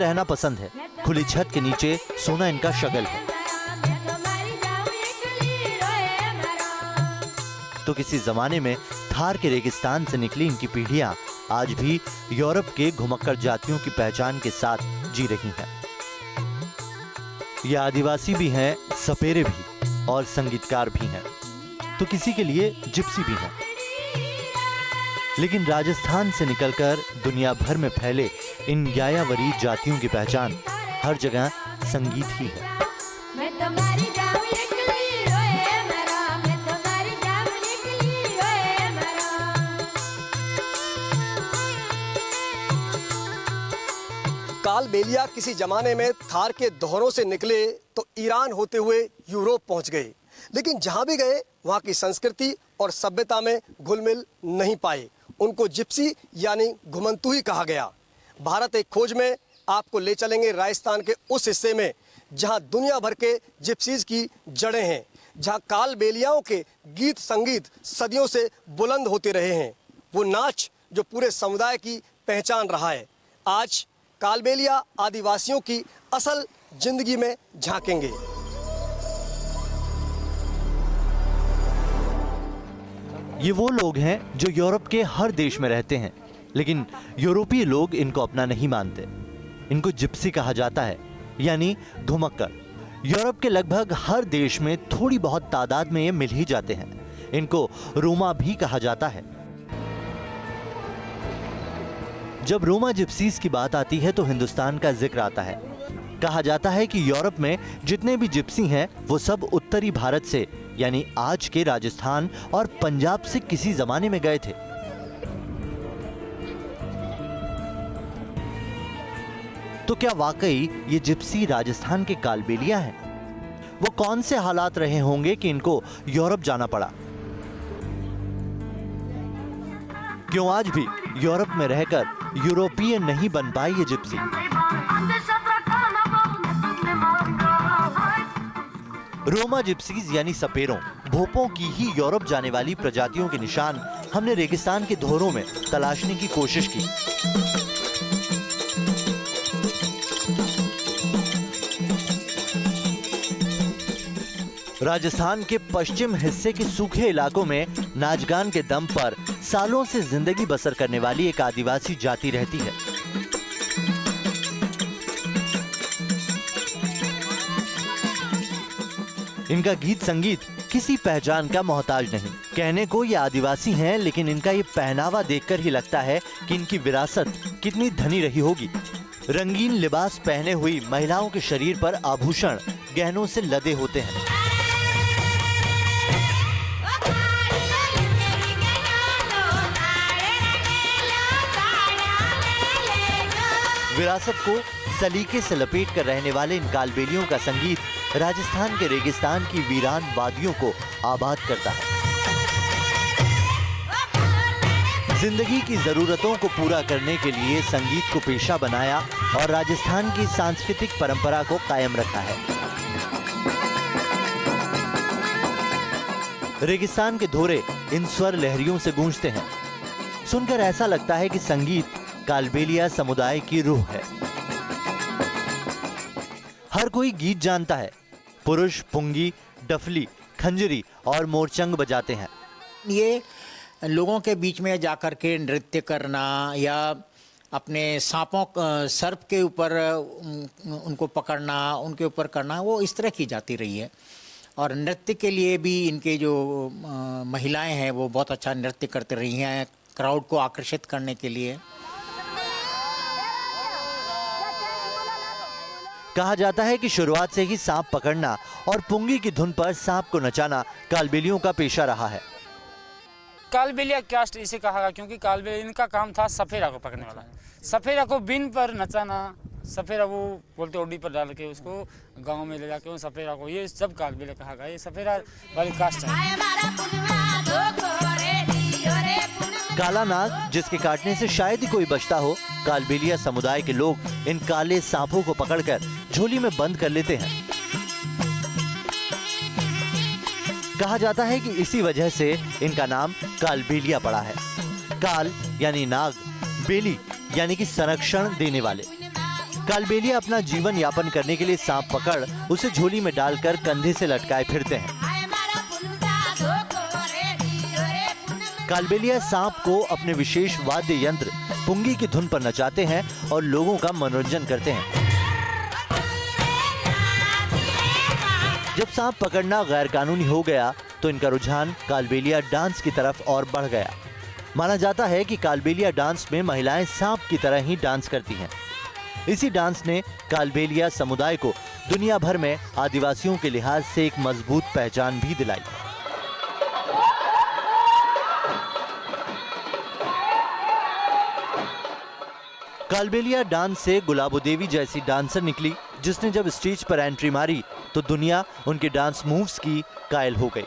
रहना पसंद है। खुली छत के नीचे सोना इनका शगल है। तो किसी जमाने में थार के रेगिस्तान से निकली इनकी पीढ़ियां आज भी यूरोप के घुमक्कड़ जातियों की पहचान के साथ जी रही हैं। ये आदिवासी भी हैं, सपेरे भी और संगीतकार भी हैं, तो किसी के लिए जिप्सी भी हैं। लेकिन राजस्थान से निकलकर दुनिया भर में फैले इन यायावरी जातियों की पहचान हर जगह संगीत ही है। कालबेलिया किसी जमाने में थार के दोहरों से निकले तो ईरान होते हुए यूरोप पहुंच गए, लेकिन जहां भी गए वहां की संस्कृति और सभ्यता में घुल मिल नहीं पाए। उनको जिप्सी यानी घुमंतू ही कहा गया। भारत एक खोज में आपको ले चलेंगे राजस्थान के उस हिस्से में जहां दुनिया भर के जिप्सीज की जड़ें हैं, जहां कालबेलियाओं के गीत संगीत सदियों से बुलंद होते रहे हैं। वो नाच जो पूरे समुदाय की पहचान रहा है। आज कालबेलिया आदिवासियों की असल जिंदगी में झांकेंगे। ये वो लोग हैं जो यूरोप के हर देश में रहते हैं, लेकिन यूरोपीय लोग इनको अपना नहीं मानते। इनको जिप्सी कहा जाता है, यानी घुमक्कड़। यूरोप के लगभग हर देश में थोड़ी बहुत तादाद में ये मिल ही जाते हैं। इनको रोमा भी कहा जाता है। जब रोमा जिप्सीज की बात आती है तो हिंदुस्तान का जिक्र आता है। कहा जाता है कि यूरोप में जितने भी जिप्सी हैं वो सब उत्तरी भारत से, यानी आज के राजस्थान और पंजाब से किसी जमाने में गए थे। तो क्या वाकई ये जिप्सी राजस्थान के कालबेलिया हैं? वो कौन से हालात रहे होंगे कि इनको यूरोप जाना पड़ा? क्यों आज भी यूरोप में रहकर यूरोपीय नहीं बन पाई ये जिप्सी? रोमा जिप्सीज यानी सपेरों, भोपों की ही यूरोप जाने वाली प्रजातियों के निशान हमने रेगिस्तान के धोरों में तलाशने की कोशिश की। राजस्थान के पश्चिम हिस्से के सूखे इलाकों में नाचगान के दम पर सालों से जिंदगी बसर करने वाली एक आदिवासी जाति रहती है। इनका गीत संगीत किसी पहचान का मोहताज नहीं। कहने को ये आदिवासी हैं, लेकिन इनका ये पहनावा देखकर ही लगता है कि इनकी विरासत कितनी धनी रही होगी। रंगीन लिबास पहने हुई महिलाओं के शरीर पर आभूषण गहनों से लदे होते हैं। विरासत को सलीके से लपेट कर रहने वाले इन कालबेलियों का संगीत राजस्थान के रेगिस्तान की वीरान वादियों को आबाद करता है। जिंदगी की जरूरतों को पूरा करने के लिए संगीत को पेशा बनाया और राजस्थान की सांस्कृतिक परंपरा को कायम रखा है। रेगिस्तान के धोरे इन स्वर लहरियों से गूंजते हैं। सुनकर ऐसा लगता है कि संगीत कालबेलिया समुदाय की रूह है। हर कोई गीत जानता है। पुरुष पुंगी, डफली, खंजरी और मोरचंग बजाते हैं। ये लोगों के बीच में जाकर के नृत्य करना या अपने सांपों सर्प के ऊपर उनको पकड़ना, उनके ऊपर करना, वो इस तरह की जाती रही है। और नृत्य के लिए भी इनके जो महिलाएं हैं वो बहुत अच्छा नृत्य करती रही हैं, क्राउड को आकर्षित करने के लिए। कहा जाता है कि शुरुआत से ही सांप पकड़ना और पुंगी की धुन पर सांप को नचाना कालबेलियों का पेशा रहा है। कालबेलिया कास्ट इसे कहा गया क्योंकि कालबेलिया इनका काम था सफेरा को पकड़ने वाला। सफेरा को बिन पर नचाना, सफेरा वो बोलते ओडी पर डाल के उसको गांव में ले जाके उन सफेरा को, ये सब कालबेलिया कहा गया। ये सफेरा वाली कास्ट है। काला नाग, जिसके काटने से शायद ही कोई बचता हो, कालबेलिया समुदाय के लोग इन काले सांपों को पकड़कर झोली में बंद कर लेते हैं। कहा जाता है कि इसी वजह से इनका नाम कालबेलिया पड़ा है। काल यानी नाग, बेली यानी कि संरक्षण देने वाले। कालबेलिया अपना जीवन यापन करने के लिए सांप पकड़ उसे झोली में डालकर कंधे से लटकाए फिरते हैं। कालबेलिया सांप को अपने विशेष वाद्य यंत्र पुंगी की धुन पर नचाते हैं और लोगों का मनोरंजन करते हैं। जब सांप पकड़ना गैर कानूनी हो गया तो इनका रुझान कालबेलिया डांस की तरफ और बढ़ गया। माना जाता है कि कालबेलिया डांस में महिलाएं सांप की तरह ही डांस करती हैं। इसी डांस ने कालबेलिया समुदाय को दुनिया भर में आदिवासियों के लिहाज से एक मजबूत पहचान भी दिलाई। कालबेलिया डांस से गुलाबो देवी जैसी डांसर निकली, जिसने जब स्टेज पर एंट्री मारी तो दुनिया उनके डांस मूव्स की कायल हो गई।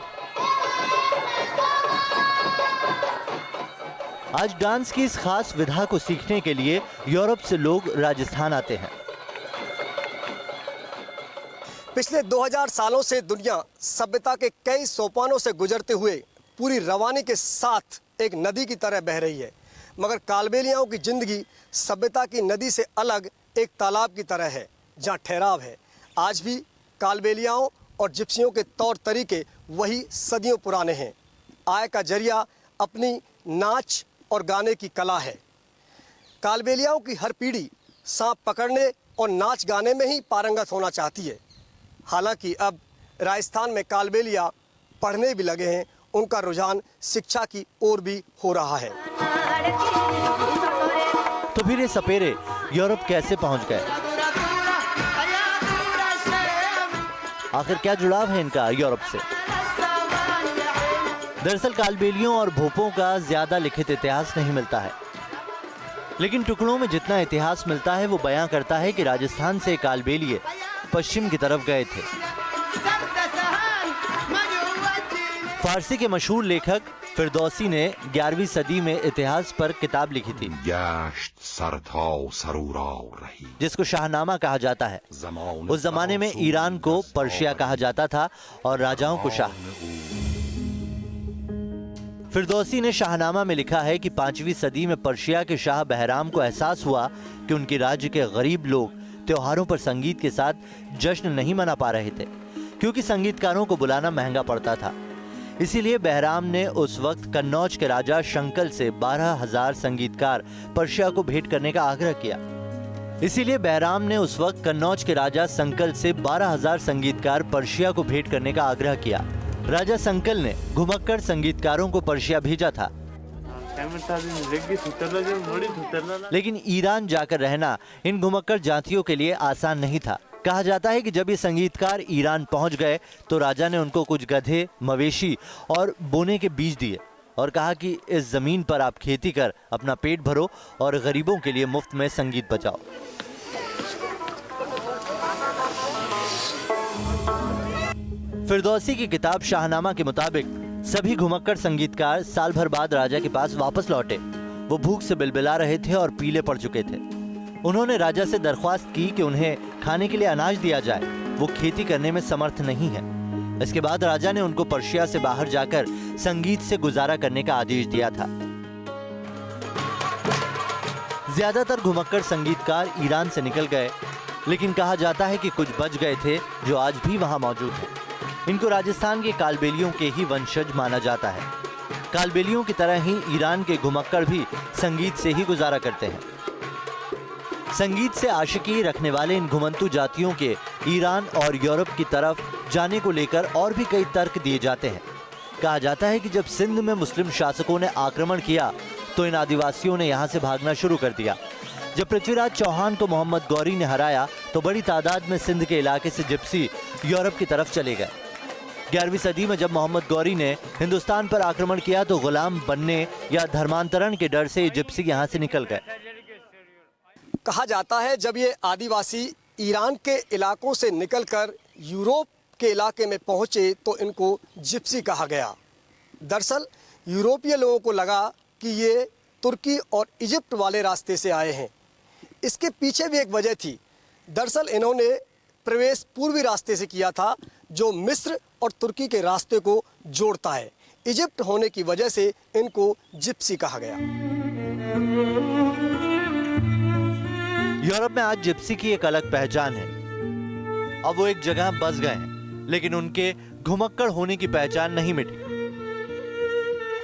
आज डांस की इस खास विधा को सीखने के लिए यूरोप से लोग राजस्थान आते हैं। पिछले 2000 सालों से दुनिया सभ्यता के कई सोपानों से गुजरते हुए पूरी रवानी के साथ एक नदी की तरह बह रही है, मगर कालबेलियाओं की जिंदगी सभ्यता की नदी से अलग एक तालाब की तरह है, जहां ठहराव है। आज भी कालबेलियाओं और जिप्सियों के तौर तरीके वही सदियों पुराने हैं। आय का जरिया अपनी नाच और गाने की कला है। कालबेलियाओं की हर पीढ़ी सांप पकड़ने और नाच गाने में ही पारंगत होना चाहती है। हालांकि अब राजस्थान में कालबेलिया पढ़ने भी लगे हैं, उनका रुझान शिक्षा की ओर भी हो रहा है। तो फिर ये सपेरे यूरोप कैसे पहुंच गए? आखिर क्या जुड़ाव है इनका यूरोप से? दरअसल कालबेलियों और भोपों का ज्यादा लिखित इतिहास नहीं मिलता है, लेकिन टुकड़ों में जितना इतिहास मिलता है वो बयां करता है कि राजस्थान से कालबेलिए पश्चिम की तरफ गए थे। फारसी के मशहूर लेखक फिरदौसी ने 11वीं सदी में इतिहास पर किताब लिखी थी, जिसको शाहनामा कहा जाता है। उस जमाने में ईरान को पर्शिया कहा जाता था और राजाओं को शाह। फिरदौसी ने शाहनामा में लिखा है कि 5वीं सदी में पर्शिया के शाह बहराम को एहसास हुआ कि उनके राज्य के गरीब लोग त्योहारों पर संगीत के साथ जश्न नहीं मना पा रहे थे, क्योंकि संगीतकारों को बुलाना महंगा पड़ता था। इसीलिए बहराम ने उस वक्त कन्नौज के राजा शंकल से 12,000 संगीतकार पर्शिया को भेंट करने का आग्रह किया। इसीलिए बहराम ने उस वक्त कन्नौज के राजा संकल से 12,000 संगीतकार पर्शिया को भेंट करने का आग्रह किया। राजा संकल ने घुमक्कड़ संगीतकारों को पर्शिया भेजा था, लेकिन ईरान जाकर रहना इन घुमक्कड़ जातियों के लिए आसान नहीं था। कहा जाता है कि जब ये संगीतकार ईरान पहुंच गए तो राजा ने उनको कुछ गधे, मवेशी और बोने के बीज दिए और कहा कि इस जमीन पर आप खेती कर अपना पेट भरो और गरीबों के लिए मुफ्त में संगीत बजाओ। फिरदौसी की किताब शाहनामा के मुताबिक सभी घुमक्कड़ संगीतकार साल भर बाद राजा के पास वापस लौटे। वो भूख से बिलबिला रहे थे और पीले पड़ चुके थे। उन्होंने राजा से दरख्वास्त की कि उन्हें खाने के लिए अनाज दिया जाए, वो खेती करने में समर्थ नहीं है। इसके बाद राजा ने उनको पर्शिया से बाहर जाकर संगीत से गुजारा करने का आदेश दिया था। ज्यादातर घुमक्कड़ संगीतकार ईरान से निकल गए, लेकिन कहा जाता है कि कुछ बच गए थे जो आज भी वहां मौजूद हैं। इनको राजस्थान के कालबेलियों के ही वंशज माना जाता है। कालबेलियों की तरह ही ईरान के घुमक्कड़ भी संगीत से ही गुजारा करते हैं। संगीत से आशिकी रखने वाले इन घुमंतु जातियों के ईरान और यूरोप की तरफ जाने को लेकर और भी कई तर्क दिए जाते हैं। कहा जाता है कि जब सिंध में मुस्लिम शासकों ने आक्रमण किया तो इन आदिवासियों ने यहाँ से भागना शुरू कर दिया। जब पृथ्वीराज चौहान को मोहम्मद गौरी ने हराया तो बड़ी तादाद में सिंध के इलाके से जिप्सी यूरोप की तरफ चले गए। 11वीं सदी में जब मोहम्मद गौरी ने हिंदुस्तान पर आक्रमण किया तो गुलाम बनने या धर्मांतरण के डर से जिप्सी यहाँ से निकल गए। कहा जाता है जब ये आदिवासी ईरान के इलाकों से निकलकर यूरोप के इलाके में पहुंचे तो इनको जिप्सी कहा गया। दरअसल यूरोपीय लोगों को लगा कि ये तुर्की और इजिप्ट वाले रास्ते से आए हैं। इसके पीछे भी एक वजह थी। दरअसल इन्होंने प्रवेश पूर्वी रास्ते से किया था, जो मिस्र और तुर्की के रास्ते को जोड़ता है। इजिप्ट होने की वजह से इनको जिप्सी कहा गया। यूरोप में आज जिप्सी की एक अलग पहचान है। अब वो एक जगह बस गए हैं, लेकिन उनके घुमक्कड़ होने की पहचान नहीं मिटी।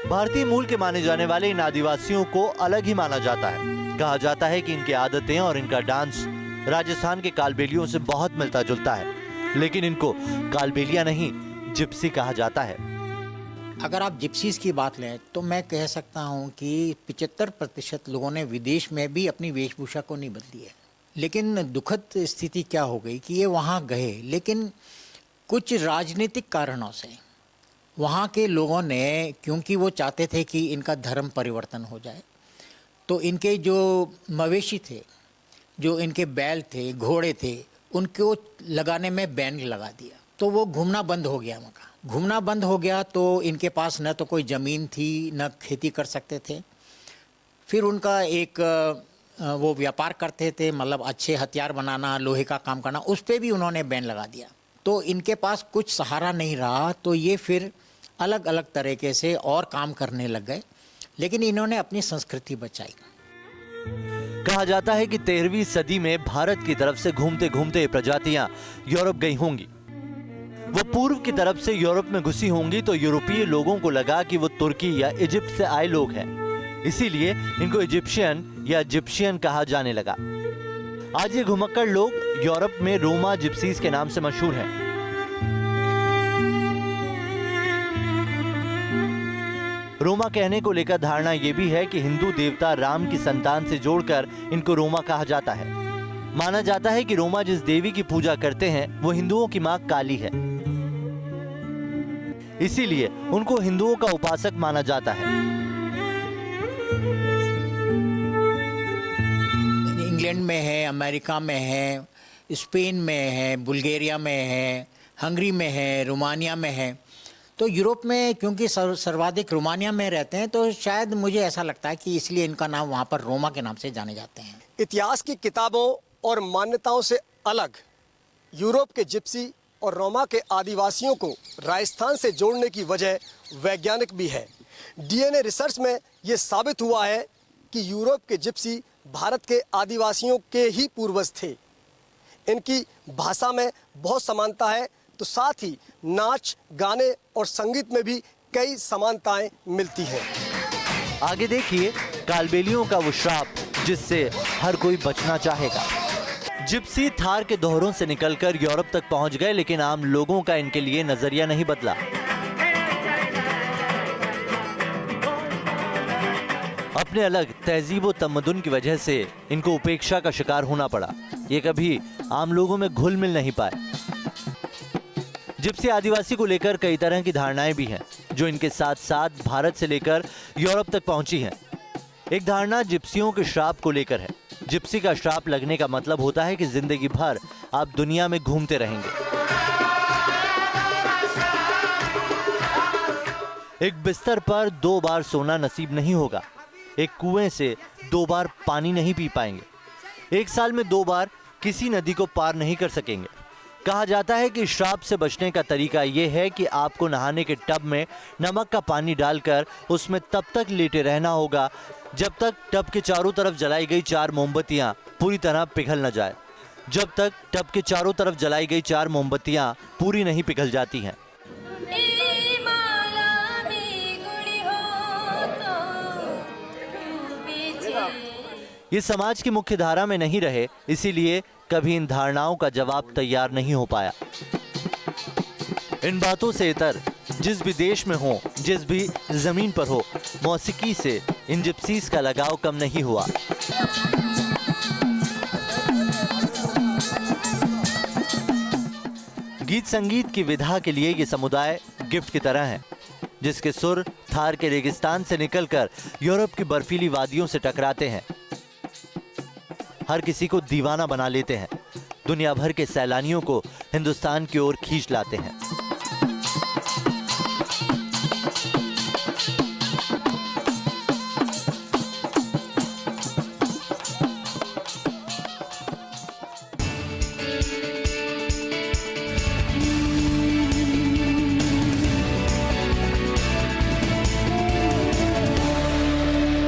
भारतीय मूल के माने जाने वाले इन आदिवासियों को अलग ही माना जाता है। कहा जाता है कि इनकी आदतें और इनका डांस राजस्थान के कालबेलियों से बहुत मिलता जुलता है, लेकिन इनको कालबेलिया नहीं, जिप्सी कहा जाता है। अगर आप जिप्सीज की बात लें तो मैं कह सकता हूं कि 75% लोगों ने विदेश में भी अपनी वेशभूषा को नहीं बदली है। लेकिन दुखद स्थिति क्या हो गई कि ये वहाँ गए, लेकिन कुछ राजनीतिक कारणों से वहाँ के लोगों ने, क्योंकि वो चाहते थे कि इनका धर्म परिवर्तन हो जाए, तो इनके जो मवेशी थे, जो इनके बैल थे, घोड़े थे, उनको लगाने में बैन लगा दिया। तो वो घूमना बंद हो गया। वहाँ घूमना बंद हो गया तो इनके पास न तो कोई ज़मीन थी, न खेती कर सकते थे। फिर उनका एक वो व्यापार करते थे, मतलब अच्छे हथियार बनाना, लोहे का काम करना, उस पर भी उन्होंने बैन लगा दिया। तो इनके पास कुछ सहारा नहीं रहा, तो ये फिर अलग अलग तरीके से और काम करने लग गए, लेकिन इन्होंने अपनी संस्कृति बचाई। कहा जाता है कि 13वीं सदी में भारत की तरफ से घूमते घूमते ये प्रजातियां यूरोप गई होंगी। वो पूर्व की तरफ से यूरोप में घुसी होंगी तो यूरोपीय लोगों को लगा कि वो तुर्की या इजिप्ट से आए लोग हैं, इसीलिए इनको इजिप्शियन या जिप्शियन कहा जाने लगा। आज ये घुमक्कड़ लोग यूरोप में रोमा जिप्सीज के नाम से मशहूर हैं। रोमा कहने को लेकर धारणा यह भी है कि हिंदू देवता राम की संतान से जोड़कर इनको रोमा कहा जाता है। माना जाता है कि रोमा जिस देवी की पूजा करते हैं वो हिंदुओं की मां काली है, इसीलिए उनको हिंदुओं का उपासक माना जाता है। इंग्लैंड में है, अमेरिका में है, स्पेन में है, बुल्गारिया में है, हंगरी में है, रोमानिया में है। तो यूरोप में क्योंकि सर्वाधिक रोमानिया में रहते हैं, तो शायद मुझे ऐसा लगता है कि इसलिए इनका नाम वहाँ पर रोमा के नाम से जाने जाते हैं। इतिहास की किताबों और मान्यताओं से अलग यूरोप के जिप्सी और रोमा के आदिवासियों को राजस्थान से जोड़ने की वजह वैज्ञानिक भी है। डीएनए रिसर्च में ये साबित हुआ है कि यूरोप के जिप्सी भारत के आदिवासियों के ही पूर्वज थे। इनकी भाषा में बहुत समानता है, तो साथ ही नाच, गाने और संगीत में भी कई समानताएं मिलती हैं। आगे देखिए कालबेलियों का वो श्राप जिससे हर कोई बचना चाहेगा। जिप्सी थार के दोहरों से निकलकर यूरोप तक पहुंच गए, लेकिन आम लोगों का इनके लिए नजरिया नहीं बदला। अपने अलग तहजीब व तमद्दुन की वजह से इनको उपेक्षा का शिकार होना पड़ा। ये कभी आम लोगों में घुल मिल नहीं पाए। जिप्सी आदिवासी को लेकर कई तरह की धारणाएं भी हैं, जो इनके साथ साथ भारत से लेकर यूरोप तक पहुंची हैं। एक धारणा जिप्सियों के श्राप को लेकर है। जिप्सी का श्राप लगने का मतलब होता है कि जिंदगी भर आप दुनिया में घूमते रहेंगे। एक बिस्तर पर 2 बार सोना नसीब नहीं होगा। एक कुएं से 2 बार पानी नहीं पी पाएंगे। एक साल में 2 बार किसी नदी को पार नहीं कर सकेंगे। कहा जाता है कि श्राप से बचने का तरीका यह है कि आपको नहाने के टब में नमक का पानी डालकर उसमें तब तक लेटे रहना होगा जब तक टब के चारों तरफ जलाई गई 4 मोमबत्तियां पूरी तरह पिघल न जाए। जब तक टब के चारों तरफ जलाई गई 4 मोमबत्तियां पूरी नहीं पिघल जाती हैं। ये समाज की मुख्य धारा में नहीं रहे, इसीलिए कभी इन धारणाओं का जवाब तैयार नहीं हो पाया। इन बातों से इतर जिस भी देश में हो, जिस भी जमीन पर हो, मौसीकी से इन जिप्सीज का लगाव कम नहीं हुआ। गीत संगीत की विधा के लिए ये समुदाय गिफ्ट की तरह है, जिसके सुर थार के रेगिस्तान से निकलकर यूरोप की बर्फीली वादियों से टकराते हैं, हर किसी को दीवाना बना लेते हैं, दुनिया भर के सैलानियों को हिंदुस्तान की ओर खींच लाते हैं।